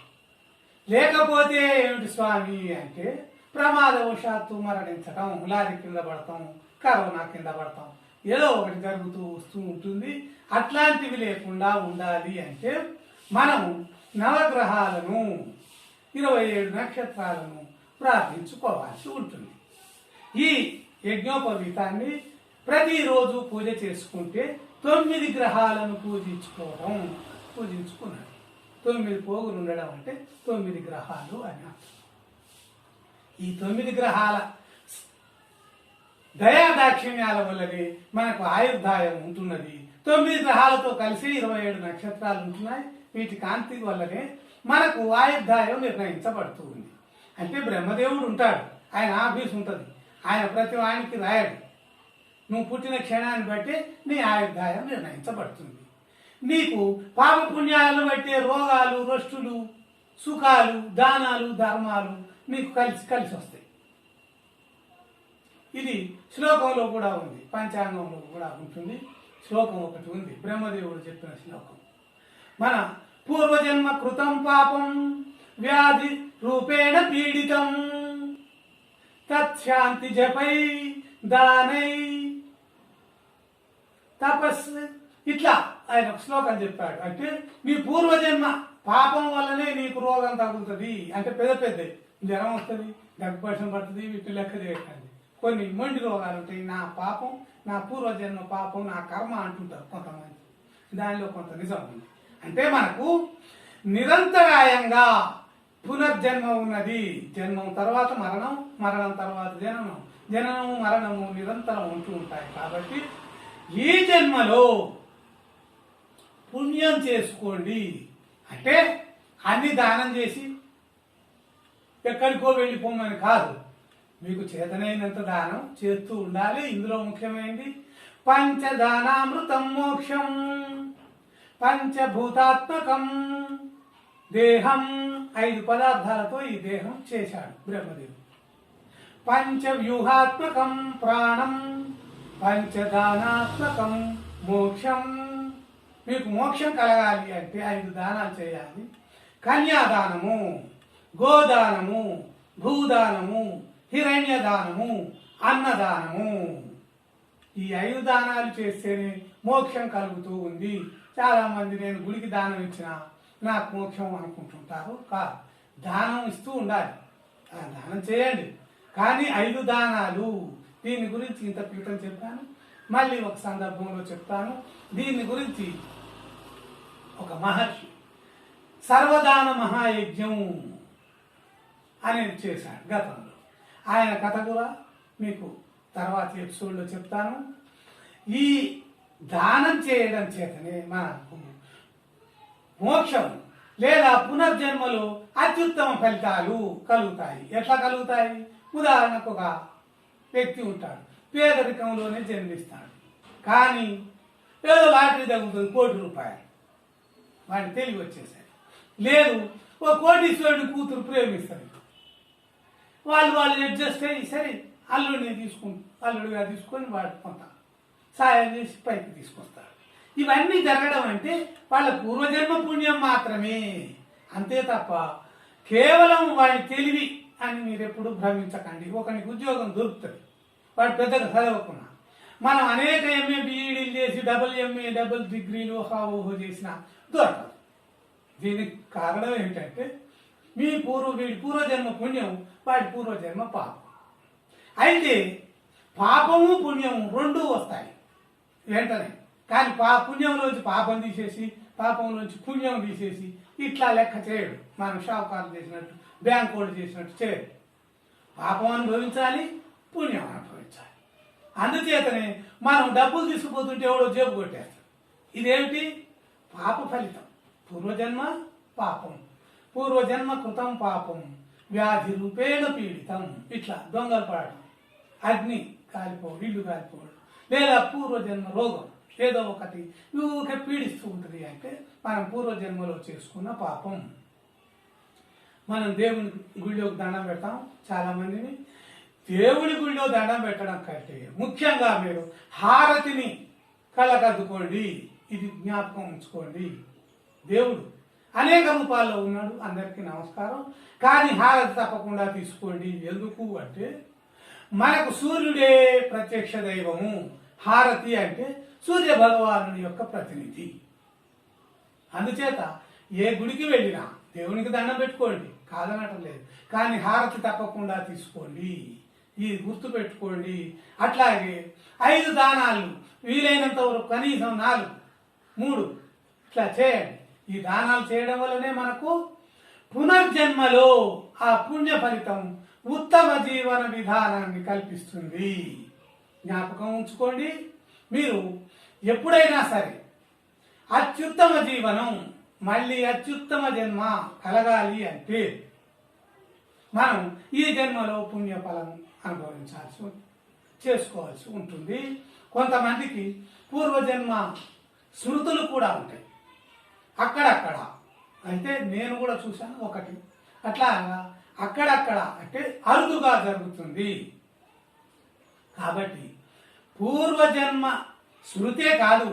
Speaker 1: లేకపోతే ఏమిటి స్వామి అంటే ప్రమాదవశాత్తు మరణించటం, లారీ కింద పడతాం, కరోనా కింద పడతాం, ఏదో ఒకటి జరుగుతూ వస్తూ ఉంటుంది. అట్లాంటివి లేకుండా ఉండాలి అంటే మనం నవగ్రహాలను 27 నక్షత్రాలను ప్రార్థించుకోవాల్సి ఉంటుంది. ఈ యజ్ఞోపవీతాన్ని ప్రతిరోజు పూజ చేసుకుంటే 9 గ్రహాలను పూజించుకున్నాడు. 9 పోగులు ఉండడం అంటే 9 గ్రహాలు అని అర్థం. ఈ 9 గ్రహాల దయాదాక్షిణ్యాల వల్లనే మనకు ఆయుర్దాయం ఉంటున్నది. 9 గ్రహాలతో కలిసి 27 నక్షత్రాలు ఉంటున్నాయి. వీటి కాంతి వల్లనే మనకు ఆయుర్దాయం నిర్ణయించబడుతూ ఉంది. అంటే బ్రహ్మదేవుడు ఉంటాడు, ఆయన ఆఫీస్ ఉంటుంది, ఆయన ప్రతి వానికి రాయడు. నువ్వు పుట్టిన క్షణాన్ని బట్టి నీ ఆయుర్దాయం నిర్ణయించబడుతుంది. నీకు పాపపుణ్యాలను బట్టి రోగాలు, రష్టులు, సుఖాలు, దానాలు, ధర్మాలు నీకు కలిసి వస్తాయి. ఇది శ్లోకంలో కూడా ఉంది, పంచాంగంలో కూడా ఉంటుంది. శ్లోకం ఒకటి ఉంది, బ్రహ్మదేవుడు చెప్పిన శ్లోకం. మన పూర్వజన్మ కృతం పాపం వ్యాధి రూపేణ పీడితం తత్శాంతి జపై దానై తపస్సు. ఇట్లా ఆయన ఒక శ్లోకం చెప్పాడు. అంటే నీ పూర్వజన్మ పాపం వల్లనే నీకు రోగం తగులుతుంది. అంటే పెద్ద జ్వరం వస్తుంది, దగ్గుపక్షం పడుతుంది, వీటి లెక్క చేయకండి. కొన్ని మొండి రోగాలు ఉంటాయి. నా పాపం, నా పూర్వజన్మ పాపం, నా కర్మ అంటుంటారు కొంతమంది. దానిలో కొంత నిజం ఉంది. అంటే మనకు నిరంతరాయంగా పునర్జన్మ ఉన్నది. జన్మం తర్వాత మరణం, మరణం తర్వాత జననం, జననము మరణము నిరంతరం ఉంటూ ఉంటాయి. కాబట్టి ఈ జన్మలో పుణ్యం చేసుకోండి. అంటే అన్ని దానం చేసి ఎక్కడికో వెళ్ళిపోమని కాదు, మీకు చేతనైనంత దానం చేస్తూ ఉండాలి. ఇందులో ముఖ్యమైనది పంచదానామృతం మోక్షం, పంచభూతాత్మకం దేహం. 5 పదార్థాలతో ఈ దేహం చేశాడు బ్రహ్మదేవుడు. పంచవ్యూహాత్మకం ప్రాణం, పంచదానాత్మకం మోక్షం. మీకు మోక్షం కలగాలి అంటే 5 దానాలు చేయాలి. కన్యాదానము, గోదానము, భూదానము, హిరణ్యదానము, అన్నదానము. ఈ 5 దానాలు చేస్తేనే మోక్షం కలుగుతూ ఉంది. చాలా మంది నేను గుడికి దానం ఇచ్చిన నాకు మోక్షం అనుకుంటుంటారు. కాదు, దానం ఇస్తూ ఉండాలి, దానం చేయండి. కానీ 5 దానాలు, దీని గురించి ఇంత క్రితం చెప్పాను, మళ్ళీ ఒక సందర్భంలో చెప్తాను. దీని గురించి ఒక మహర్షి సర్వదాన మహాయజ్ఞం అనేది చేశాడు గతంలో. ఆయన కథ కూడా మీకు తర్వాత ఎపిసోడ్లో చెప్తాను. ఈ దానం చేయడం చేతనే మనకు మోక్షం లేదా పునర్జన్మలో అత్యుత్తమ ఫలితాలు కలుగుతాయి. ఎట్లా కలుగుతాయి? ఉదాహరణకు ఒక వ్యక్తి ఉంటాడు, పేదరికంలోనే జన్మిస్తాడు, కానీ ఏదో లాటరీ తగ్గుతుంది ₹1,00,00,000, వాడిని తెలివి వచ్చేసాయి. లేదు, ఓ కోటీశ్వరుడి కూతురు ప్రేమిస్తాడు, వాళ్ళు అడ్జస్ట్ అయ్యి సరే అల్లుడిగా తీసుకొని వాడు కొంత సాయం చేసి పైకి తీసుకొస్తాడు. ఇవన్నీ జరగడం అంటే వాళ్ళ పూర్వజన్మ పుణ్యం మాత్రమే, అంతే తప్ప కేవలం వాడి తెలివి అని మీరు ఎప్పుడు భ్రమించకండి. ఒకనికి ఉద్యోగం దొరుకుతుంది, వాడు పెద్దగా చదవకున్నా. మనం అనేక ఎంఏ బీఈడీలు చేసి డబుల్ ఎంఏ డబుల్ డిగ్రీలు ఓహో చేసిన దొరకదు. దీనికి కారణం ఏంటంటే వీడి పూర్వజన్మ పుణ్యం, వాడి పూర్వజన్మ పాపం. అయితే పాపము పుణ్యము రెండూ వస్తాయి వెంటనే, కానీ పుణ్యంలోంచి పాపం తీసేసి పాపంలోంచి పుణ్యం తీసేసి ఇట్లా లెక్క చేయడు. మనం షావుకారులు చేసినట్టు, బ్యాంక్ వాళ్ళు చేసినట్టు చేయడు. పాపం అనుభవించాలి, పుణ్యం అనుభవించాలి. అందుచేతనే మనం డబ్బులు తీసుకుపోతుంటే ఎవడో జేబు కొట్టేస్తాడు. ఇదేమిటి? పాప ఫలితం. పూర్వజన్మ పాపం, పూర్వజన్మ కృతం పాపం, వ్యాధి రూపేణ పీడితం. ఇట్లా దొంగలు పడటం, అగ్ని కాలిపోవడం, ఇల్లు కాలిపోవడం, లేదా పూర్వజన్మ రోగం ఏదో ఒకటి ఊరికే పీడిస్తూ ఉంటుంది. అంటే మనం పూర్వజన్మలో చేసుకున్న పాపం. మనం దేవుని గుళ్ళోకి దండం పెడతాం. చాలా మందిని దేవుని గుళ్ళో దండం పెట్టడం కంటే ముఖ్యంగా మీరు హారతిని కళ్ళకద్దుకోండి. ఇది జ్ఞాపకం ఉంచుకోండి. దేవుడు అనేక రూపాల్లో ఉన్నాడు, అందరికీ నమస్కారం. కానీ హారతి తప్పకుండా తీసుకోండి. ఎందుకు అంటే మనకు సూర్యుడే ప్రత్యక్ష దైవము. హారతి అంటే సూర్య భగవానుడి యొక్క ప్రతినిధి. అందుచేత ఏ గుడికి వెళ్ళినా దేవునికి దండం పెట్టుకోండి, కాదనటం లేదు, కానీ హారతి తప్పకుండా తీసుకోండి. ఇది గుర్తు పెట్టుకోండి. అట్లాగే 5 దానాలు వీలైనంత వరకు కనీసం 4, 3 ఇట్లా చేయండి. ఈ దానాలు చేయడం వల్లనే మనకు పునర్జన్మలో ఆ పుణ్య ఫలితం ఉత్తమ జీవన విధానాన్ని కల్పిస్తుంది. జ్ఞాపకం ఉంచుకోండి. మీరు ఎప్పుడైనా సరే అత్యుత్తమ జీవనం, మళ్ళీ అత్యుత్తమ జన్మ కలగాలి అంటే మనం ఈ జన్మలో పుణ్యఫలం చేసుకోవాల్సి ఉంటుంది. కొంతమందికి పూర్వజన్మ శృతులు కూడా ఉంటాయి అక్కడక్కడ. అయితే నేను కూడా చూశాను ఒకటి, అట్లా అక్కడక్కడ అంటే అరుదుగా జరుగుతుంది. కాబట్టి పూర్వజన్మ శృతే కాదు,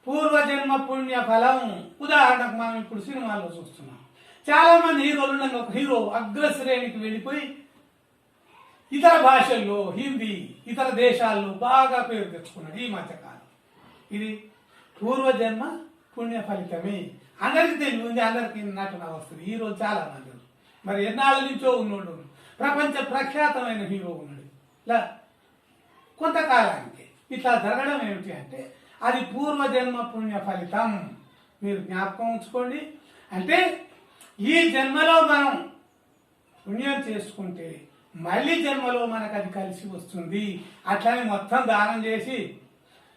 Speaker 1: పూర్వజన్మ పుణ్య ఫలం. ఉదాహరణకు మనం ఇప్పుడు సినిమాల్లో చూస్తున్నాం, చాలా మంది హీరోలు ఉండగా ఒక హీరో అగ్రశ్రేణికి వెళ్ళిపోయి ఇతర భాషల్లో, హిందీ, ఇతర దేశాల్లో బాగా పేరు తెచ్చుకున్నాడు ఈ మధ్యకాలం. ఇది పూర్వజన్మ పుణ్య ఫలితమే. అందరికీ తెలియదు, అందరికీ నటన వస్తుంది. హీరోలు చాలా మంది, మరి ఎన్నాళ్ళ నుంచో ఉన్నోడు, ప్రపంచ ప్రఖ్యాతమైన హీరో ఉన్నాడు. ఇలా కొంతకాలానికి ఇట్లా జరగడం ఏమిటి అంటే అది పూర్వజన్మ పుణ్య ఫలితం. మీరు జ్ఞాపకం ఉంచుకోండి. అంటే ఈ జన్మలో మనం పుణ్యం చేసుకుంటే మళ్ళీ జన్మలో మనకు అది కలిసి వస్తుంది. అట్లని మొత్తం దానం చేసి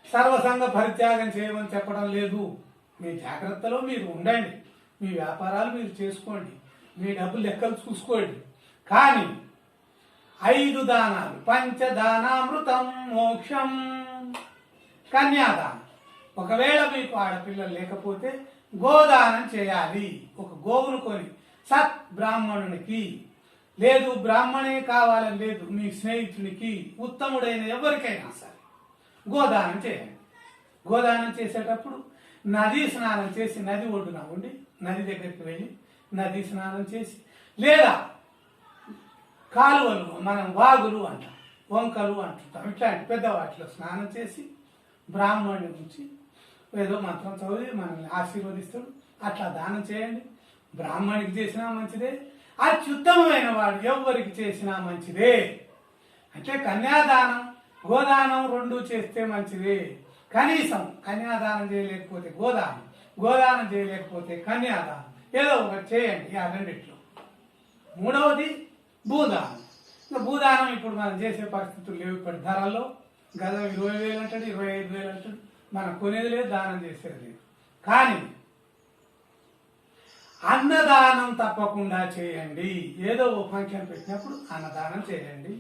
Speaker 1: సర్వసంగ పరిత్యాగం చేయమని చెప్పడం లేదు. మీ జాగ్రత్తలో మీరు ఉండండి, మీ వ్యాపారాలు మీరు చేసుకోండి, మీ డబ్బులు లెక్కలు చూసుకోండి. కానీ 5 దానాలు, పంచదానామృతం మోక్షం, కన్యాదానం. ఒకవేళ మీకు ఆడపిల్లలు లేకపోతే గోదానం చేయాలి. ఒక గోవును కొని సత్ బ్రాహ్మణునికి, లేదు బ్రాహ్మణే కావాలని లేదు, మీ స్నేహితునికి, ఉత్తముడైన ఎవరికైనా సరే గోదానం చేయండి. గోదానం చేసేటప్పుడు నదీ స్నానం చేసి నది ఒడ్డున ఉండి నది దగ్గరికి వెళ్ళి నదీ స్నానం చేసి, లేదా కాలువలు, మనం వాగులు అంటాం, వంకలు అంటుంటాం, ఇట్లాంటి పెద్ద వాటిలో స్నానం చేసి బ్రాహ్మణుడి నుంచి ఏదో మంత్రం చదివి మనల్ని ఆశీర్వదిస్తాడు. అట్లా దానం చేయండి. బ్రాహ్మణికి చేసినా మంచిదే, అత్యుత్తమమైన వాడు ఎవరికి చేసినా మంచిదే. అంటే కన్యాదానం, గోదానం 2 చేస్తే మంచిదే. కనీసం కన్యాదానం చేయలేకపోతే గోదానం, గోదానం చేయలేకపోతే కన్యాదానం, ఏదో ఒకటి చేయండి. ఆ రెండిట్లో. 3వది భూదానం. భూదానం ఇప్పుడు మనం చేసే పరిస్థితులు లేవు. ఇప్పటి ధరల్లో గతం 20,000 అంటాడు, 25,000 అంటాడు. మనం కొనేది లేదు, దానం చేసేది లేదు. కానీ అన్నదానం తప్పకుండా చేయండి. ఏదో ఓ ఫంక్షన్ పెట్టినప్పుడు అన్నదానం చేయండి.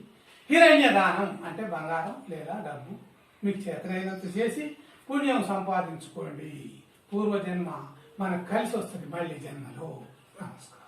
Speaker 1: హిరణ్య దానం అంటే బంగారం లేదా డబ్బు మీకు చేతనైనంత చేసి పుణ్యం సంపాదించుకోండి. పూర్వజన్మ మనకు కలిసి వస్తుంది మళ్ళీ జన్మలో. నమస్కారం.